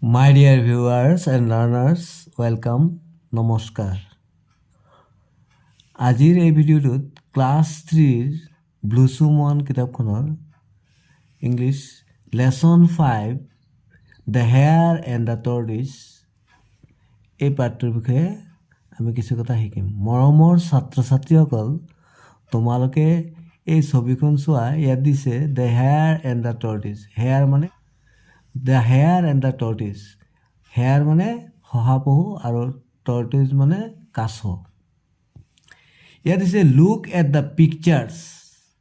My dear viewers and learners, welcome, নমস্কাৰ। আজিৰ এই ভিডিঅ'টোত ক্লাছ 3ৰ ব্লুচুম 1 কিতাপখনৰ English lesson 5 the hare and the tortoise এই পাঠটোৰ বিষয়ে আমি কিছু কথা শিকিম। মৰমৰ ছাত্ৰ ছাত্ৰীসকল, তোমালোকে এই ছবিখন চোৱা। ইয়াত দিছে the hare and the tortoise. Hare মানে the hare and the tortoise. Hare মানে শহাপহু আৰু টৰ্টইছ মানে কাছ। ইয়াত দিছে লুক এট দ্য পিকচাৰ্ছ।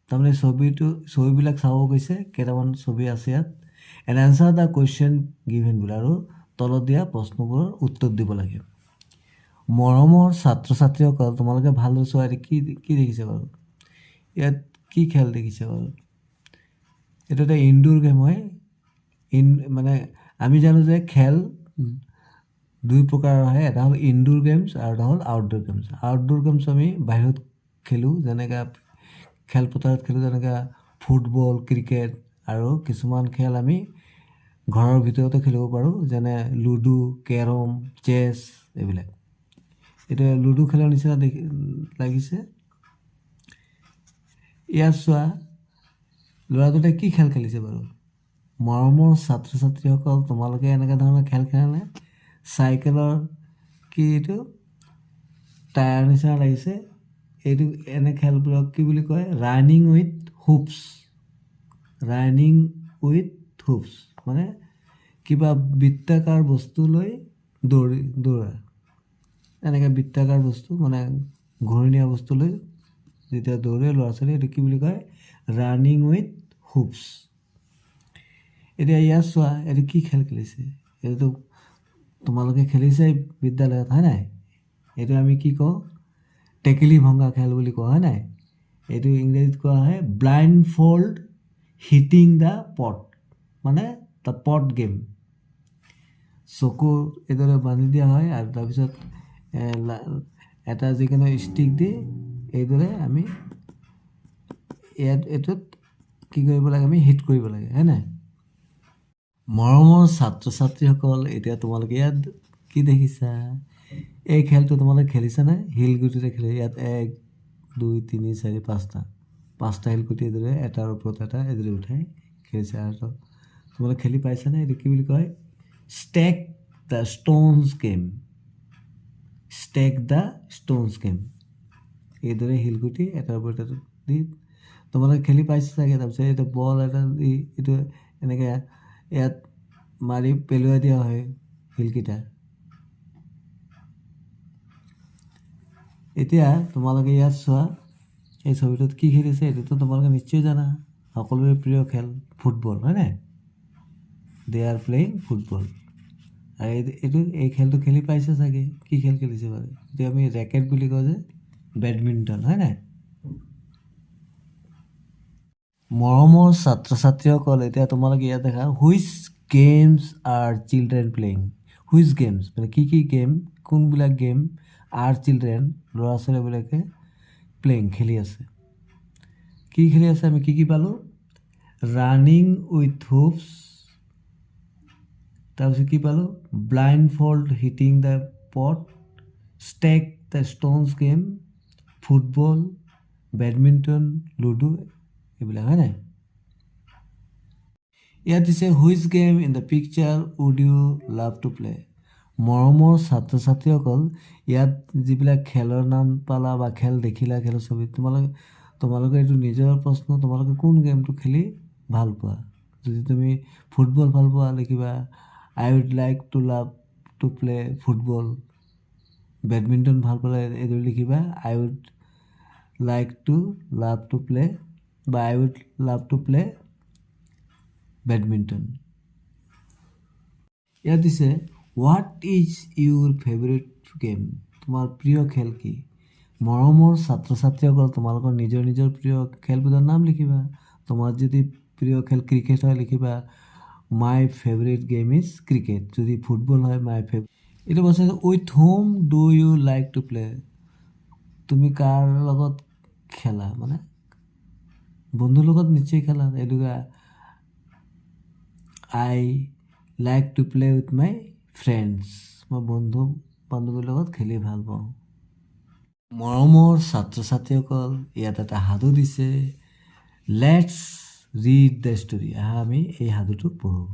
তাৰমানে ছবিবিলাক চাব গৈছে, কেইটামান ছবি আছে ইয়াত। And answer the question given বোলে, আৰু তলত দিয়া প্ৰশ্নবোৰৰ উত্তৰ দিব লাগে। মৰমৰ ছাত্ৰ ছাত্ৰীসকল, তোমালোকে ভালদৰে চোৱা। কি কি দেখিছে বাৰু? ইয়াত কি খেল দেখিছে বাৰু? এইটো এটা ইনডোৰ গেম হয়। মানে আমি জানো যে খেল দুই প্ৰকাৰৰ হয়। এটা হ'ল ইনডোৰ গেমছ আৰু এটা হ'ল আউটডোৰ গেমছ। আউটডোৰ গেমছ আমি বাহিৰত খেলোঁ, যেনেকৈ খেলপথাৰত খেলোঁ, যেনেকৈ ফুটবল, ক্ৰিকেট, আৰু কিছুমান খেল আমি ঘৰৰ ভিতৰতে খেলিব পাৰোঁ, যেনে লুডু, কেৰম, চেছ এইবিলাক। এতিয়া লুডু খেলৰ নিচিনা লাগিছে। ইয়াত চোৱা, ল'ৰা দুটাই কি খেল খেলিছে বাৰু? মৰমৰ ছাত্ৰ ছাত্ৰীসকল, তোমালোকে এনেকুৱা ধৰণৰ খেল খেলানে? চাইকেলৰ কি এইটো টায়াৰ নিচিনা লাগিছে। এইটো এনে খেলবোৰক কি বুলি কয়? Running with hoops. Running with hoops মানে কিবা বৃত্তাকাৰ বস্তু লৈ দৌৰা। এনেকৈ বৃত্তাকাৰ বস্তু মানে ঘূৰণীয়া বস্তু লৈ যেতিয়া দৌৰে ল'ৰা ছোৱালী, এইটো কি বুলি কয়? Running with hoops. এতিয়া ইয়াত চোৱা, এইটো কি খেল খেলিছে? এইটোতো তোমালোকে খেলিছে বিদ্যালয়ত, হয় নাই? এইটো আমি কি কওঁ? টেকেলি ভঙা খেল বুলি কোৱা, হয় নাই? এইটো ইংৰাজীত কোৱা হয় ব্লাইণ্ড ফল্ড হিটিং দ্য পট, মানে দ্য পট গেম। চকু এইদৰে বান্ধি দিয়া হয়, আৰু তাৰপিছত এটা যিকোনো ষ্টিক দি এইদৰে আমি এইটোত কি কৰিব লাগে? আমি হিট কৰিব লাগে, হয় নাই? মৰমৰ ছাত্ৰ ছাত্ৰীসকল, এতিয়া তোমালোকে ইয়াত কি দেখিছা? এই খেলটো তোমালোকে খেলিছানে? শিলগুটিৰে খেলে। ইয়াত 1 2 3 4 5টা শিলগুটি এইদৰে এটাৰ ওপৰত এটা এইদৰে উঠাই খেলিছে। আৰু তোমালোকে খেলি পাইছানে? এইটো কি বুলি কয়? Stack the stones game. Stack the stones game. এইদৰে শিলগুটি এটাৰ ওপৰত এটা দি তোমালোকে খেলি পাইছে চাগে। তাৰপিছত এইটো বল এটা দি এইটো এনেকৈ ইয়াত মাৰি পেলুৱাই দিয়া হয় শিলকেইটা। এতিয়া তোমালোকে ইয়াত চোৱা, এই ছবিটোত কি খেলিছে? এইটোতো তোমালোকে নিশ্চয় জানা, সকলোৰে প্ৰিয় খেল ফুটবল, হয় নাই? দে আৰ প্লেয়িং ফুটবল। আৰু এই খেলটো খেলি পাইছে চাগে। কি খেল খেলিছে বাৰু? এতিয়া আমি ৰেকেট বুলি কওঁ যে, বেডমিণ্টন, হয় নাই? মৰমৰ ছাত্ৰ ছাত্ৰীসকল, এতিয়া তোমালোকে ইয়াত দেখা, which games R children playing. Which games মানে কি কি গেম, কোনবিলাক গেম আৰ চিলড্ৰেন ল'ৰা ছোৱালীবিলাকে প্লেয়িং খেলি আছে। কি খেলি আছে? আমি কি কি পালোঁ? ৰানিং উইথ হুপছ, তাৰপিছত কি পালোঁ? Blind fold hitting the pot, stack the stones game, football, badminton, ludo, এইবিলাক, হয় নাই? ইয়াত দিছে which game in the picture would you love to play. মৰমৰ ছাত্ৰ ছাত্ৰীসকল, ইয়াত যিবিলাক খেলৰ নাম পালা বা খেল দেখিলা খেলৰ ছবিত, তোমালোকে এইটো নিজৰ প্ৰশ্ন, তোমালোকে কোন গেমটো খেলি ভাল পোৱা? যদি তুমি ফুটবল ভাল পোৱা, লিখিবা I would like to love to play football. Badminton ভাল পালে এইদৰে লিখিবা I would like to love to play, বা I would love to play badminton. ইয়াত দিছে what is your favourite game. তোমাৰ প্ৰিয় খেল কি? মৰমৰ ছাত্ৰ ছাত্ৰীসকল, তোমালোকৰ নিজৰ নিজৰ প্ৰিয় খেলবোৰৰ নাম লিখিবা। তোমাৰ যদি প্ৰিয় খেল ক্ৰিকেট হয়, লিখিবা my favourite game is cricket. যদি ফুটবল হয়, মাই ফেভৰেট। এইটো বস্তু with whom do you like to play. তুমি কাৰ লগত খেলা? মানে বন্ধুৰ লগত নিশ্চয় খেলা। এইটো I like to play with my friends, মই বন্ধু বান্ধৱীৰ লগত খেলি ভাল পাওঁ। মৰমৰ ছাত্ৰ ছাত্ৰীসকল, ইয়াত এটা সাধু দিছে। Let's read the story. আহা আমি এই সাধুটো পঢ়োঁ।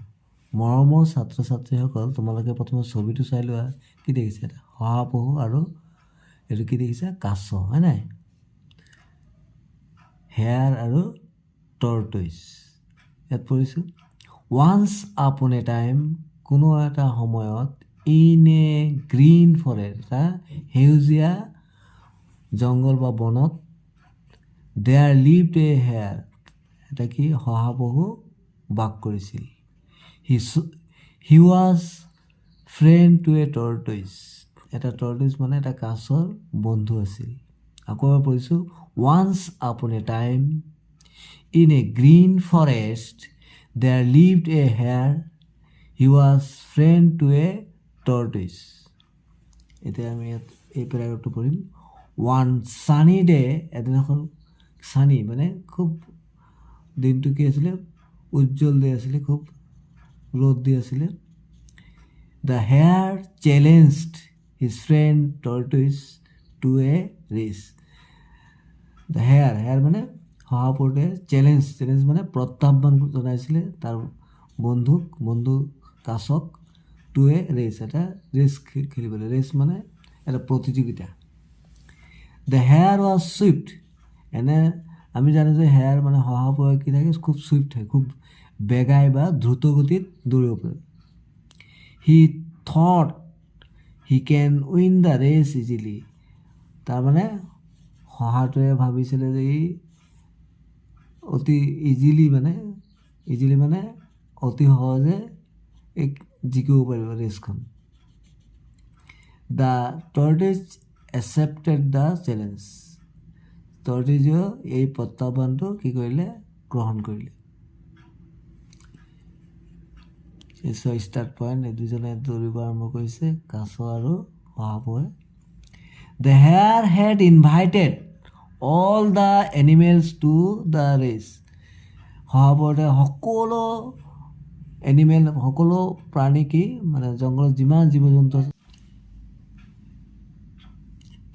মৰমৰ ছাত্ৰ ছাত্ৰীসকল, তোমালোকে প্ৰথমে ছবিটো চাই লোৱা। কি দেখিছে? এটা শহাপহু আৰু এইটো কি দেখিছে? কাছ, হয় নাই? হেয়াৰ আৰু টৰ্টইছ। ইয়াত পঢ়িছোঁ, ওৱান্স আপন এ টাইম, কোনো এটা সময়ত, ইন এ গ্ৰীণ ফৰেষ্ট, এটা সেউজীয়া জংঘল বা বনত, দেয়াৰ লিভড এ হেয়াৰ, এটা কি? শহাপহু বাস কৰিছিল। হি ৱাজ ফ্ৰেণ্ড টু এ টৰ্টইছ, এটা টৰ্টইছ মানে এটা কাছৰ বন্ধু আছিল। আকৌ এবাৰ পঢ়িছোঁ, once upon a time, in a green forest, there lived a hare, he was friend to a tortoise. এতিয়া আমি ইয়াত এই পেৰাগ্ৰাফটো পঢ়িম। ওৱান ছানি ডে, এদিনাখন ছানি মানে খুব দিনটো কি আছিলে? উজ্জ্বল ডে আছিলে, খুব ৰ'দ দি আছিলে। The hare challenged his friend tortoise to a race. The hare মানে শহাপহুটোৱে চেলেঞ্জ মানে প্ৰত্যাহ্বান জনাইছিলে তাৰ বন্ধু কাছক, টু এ ৰেচ, এটা ৰেচ খেলিবলৈ। ৰেচ মানে এটা প্ৰতিযোগিতা। দ্য হেয়াৰ ৱাজ চুইফ্ট, এনে আমি জানো যে হেয়াৰ মানে শহাপহুৱে কি থাকে? খুব চুইফ্ট থাকে, খুব বেগাই বা দ্ৰুত গতিত দৌৰিব পাৰে। He thought he can win the race easily, তাৰমানে শহাটোৱে ভাবিছিলে যে ই অতি ইজিলি মানে অতি সহজে জিকিব পাৰিব ৰেচখন। দ্য টৰ্টইছ একচেপ্টেড দ্য চেলেঞ্জ, টৰ্টইজেও এই প্ৰত্যাহ্বানটো কি কৰিলে? গ্ৰহণ কৰিলে। ষ্টাৰ্ট পইণ্ট, এই দুজনে দৌৰিব আৰম্ভ কৰিছে, কাছ আৰু শহাপহুৱে। The hare had invited all the animals to the race, শহাপহুৱে সকলো প্ৰাণী কি মানে জংঘলত যিমান জীৱ জন্তু আছে,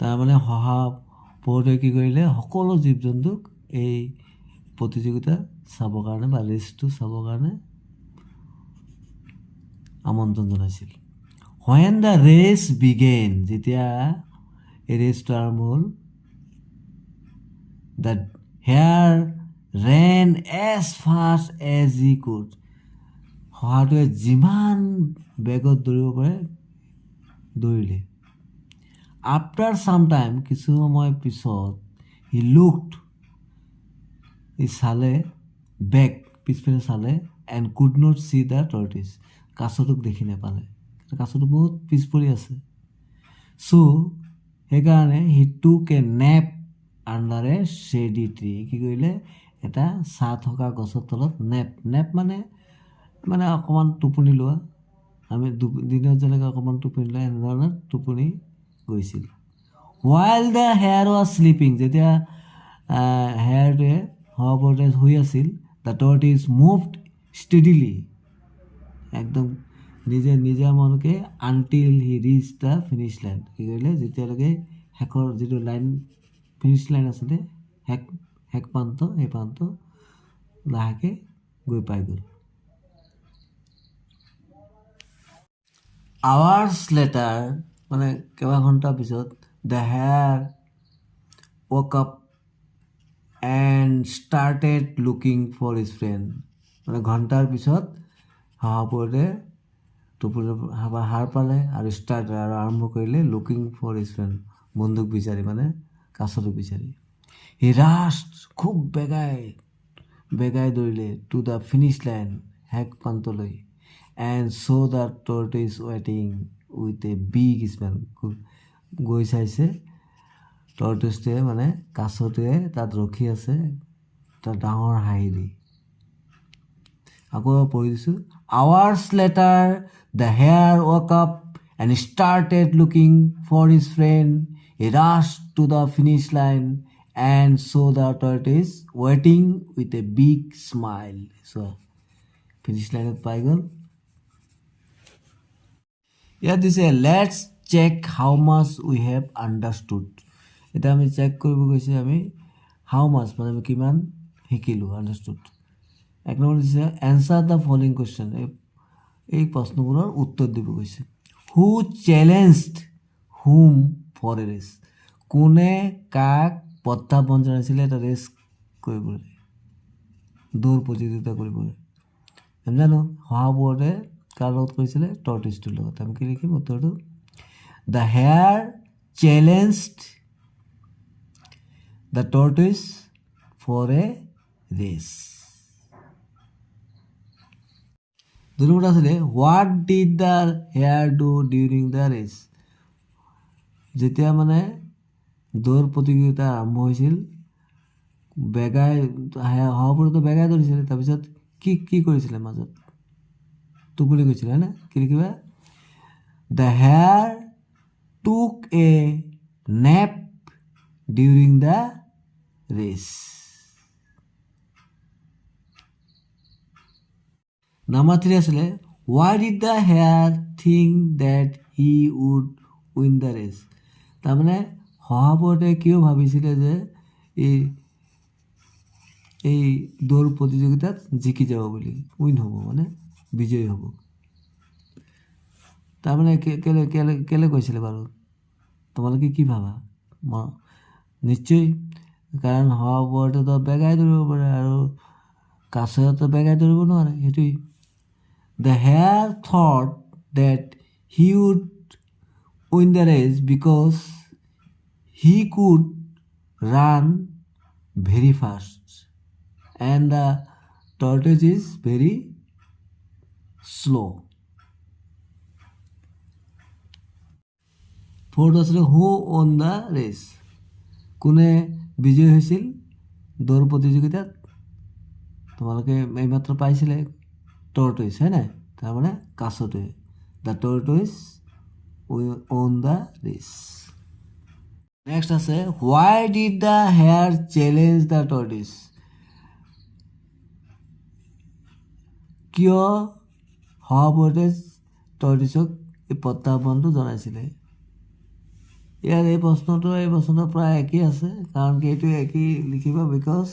তাৰমানে শহাপহুটোৱে কি কৰিলে? সকলো জীৱ জন্তুক এই প্ৰতিযোগিতা চাবৰ কাৰণে বা ৰেচটো চাবৰ কাৰণে আমন্ত্ৰণ জনাইছিল। হোৱেন দ্য ৰেচ বিগেন, যেতিয়া এই ৰেচটো আৰম্ভ হ'ল, the hare ran as fast as he could, শহাটোৱে যিমান বেগত দৌৰিব পাৰে দৌৰিলে। আফটাৰ ছাম টাইম, কিছু সময় পিছত, হি লুকড, ই চালে, বেক পিছপিনে চালে, and could not see the tortoise, কাছটোক দেখি নাপালে, কাছটো বহুত পিছ পৰি আছে। চ' সেইকাৰণে হি টুক এ নেপ আণ্ডাৰ এ শ্বেডি ট্ৰী, কি কৰিলে? এটা ছাঁ থকা গছৰ তলত নেপ মানে অকণমান টোপনি লোৱা। আমি দিনত যেনেকৈ অকণমান টোপনি লোৱা, এনেধৰণে টোপনি গৈছিল। While the hair was sleeping, যেতিয়া হেয়াৰটোৱে শহাপহুটোৱে শুই আছিল, দ্য টৰ্টইছ মুভড ষ্টেডিলি, একদম নিজে মনকে, until he rich the finish line, কি কৰিলে? যেতিয়ালৈকে শেষৰ যিটো লাইন, ফিনিছ লাইন আছিলে, শেষ প্ৰান্ত, সেই প্ৰান্ত লাহেকৈ গৈ পাই গ'ল। আৱাৰ্ছ লেটাৰ, মানে কেইবা ঘণ্টাৰ পিছত, the hare woke up and started looking for his friend, মানে ঘণ্টাৰ পিছত শহাপহুটোৱে টোপনি সাৰ পালে আৰু আৰম্ভ কৰিলে লুকিং ফৰ হিজ ফ্ৰেণ্ড, বন্ধুক বিচাৰি, মানে কাছটোক বিচাৰি। হি ৰাছড, খুব বেগাই দৌৰিলে, টু দ্য ফিনিছ লাইন, শেষ প্ৰান্তলৈ, এণ্ড চ' দ্য টৰ্টইছ ৱেটিং উইথ এ বিগ স্মাইল, গৈ চাইছে টৰ্টইছটোৱে মানে কাছটোৱে তাত ৰখি আছে এটা ডাঙৰ হাঁহি দি। আকৌ পঢ়ি দিছোঁ। Hours later the hare woke up and started looking for his friend, he rushed to the finish line and saw' the tortoise ৱেটিং with a big smile. Saw' finish লাইনত পাই গ'ল, ইয়াত দিছে let's check how much we have understood. এতিয়া আমি check কৰিব গৈছে আমি হাউ মাছ মানে আমি কিমান শিকিলোঁ আণ্ডাৰষ্টুড। এক নম্বৰ দিছে এনচাৰ দ্য ফলোইং কুৱেশ্যন, এই প্ৰশ্নবোৰৰ উত্তৰ দিব গৈছে। হু চেলেঞ্জড হুম ফৰ এ ৰেচ, কোনে কাক প্ৰত্যাহ্বান জনাইছিলে এটা ৰেচ কৰিবলৈ, দৌৰ প্ৰতিযোগিতা কৰিবলৈ। আমি জানো শহাপহুৱে কাৰ লগত কৰিছিলে, টৰ্টইছটোৰ লগত। আমি কি লিখিম উত্তৰটো, the hare challenged the tortoise for a race. দুই নম্বৰটো আছিলে what did the hare do during the race, যেতিয়া মানে দৌৰ প্ৰতিযোগিতা আৰম্ভ হৈছিল বেগাই শহাপহুটো বেগাই ধৰিছিলে, তাৰপিছত কি কি কৰিছিলে মাজত, টোপনি গৈছিলে হয়নে, কি লিখিবা, the hare took a nap during the race. Number 3 আছিলে why did the hare think that he would win the race, তাৰমানে শহাপহুৱে কিয় ভাবিছিলে যে এই দৌৰ প্ৰতিযোগিতাত জিকি যাব বুলি, উইন হ'ব মানে বিজয়ী হ'ব। তাৰমানে কেলে কেলে কেলে কৈছিলে বাৰু, তোমালোকে কি ভাবা? নিশ্চয় কাৰণ শহাপহুৱেতো বেগাই ধৰিব পাৰে আৰু কাছতো বেগাই ধৰিব নোৱাৰে, সেইটোৱেই। The hare thought that he would win the race because he could run very fast and the tortoise is very slow. Fourth আছিলে who won the race, কোনে বিজয়ী হৈছিল দৌৰ প্ৰতিযোগিতাত, তোমালোকে এইমাত্ৰ পাইছিলে টৰ্টইছ হয় নাই, তাৰমানে কাছটোৱে, the tortoise won the race. Next আছে why did the hare challenge the tortoise, কিয় শহাপহুৱে টৰ্টইছক এই প্ৰত্যাহ্বানটো জনাইছিলে। ইয়াৰ এই প্ৰশ্নটো এই প্ৰশ্নটো প্ৰায় একেই আছে, কাৰণ কি এইটো একেই লিখিবা, because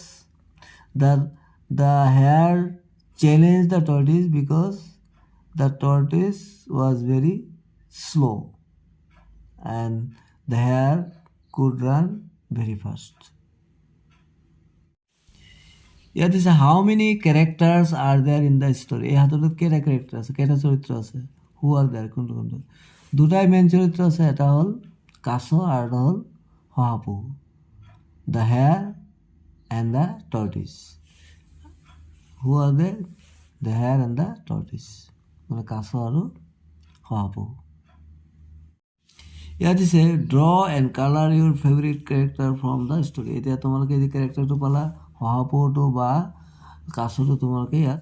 the hare challenge the tortoise because the tortoise was very slow' and the hare could run very fast. ইয়াত দিছে how many characters are there in the story, এই সাধুটোত কেইটা কেৰেক্টাৰ আছে, কেইটা চৰিত্ৰ আছে, হু আৰ দেয়াৰ কোনটো কোনটো, দুটাই মেইন চৰিত্ৰ আছে, এটা হ'ল কাছ আৰু এটা হ'ল শহাপহু, the hare and the tortoise. Who are there, the hare and the tortoise, মানে কাছ আৰু শহাপহু। ইয়াত দিছে draw and colour your favourite character from the story, এতিয়া তোমালোকে যি কেৰেক্টাৰটো পালা শহাপহুটো বা কাছটো তোমালোকে ইয়াত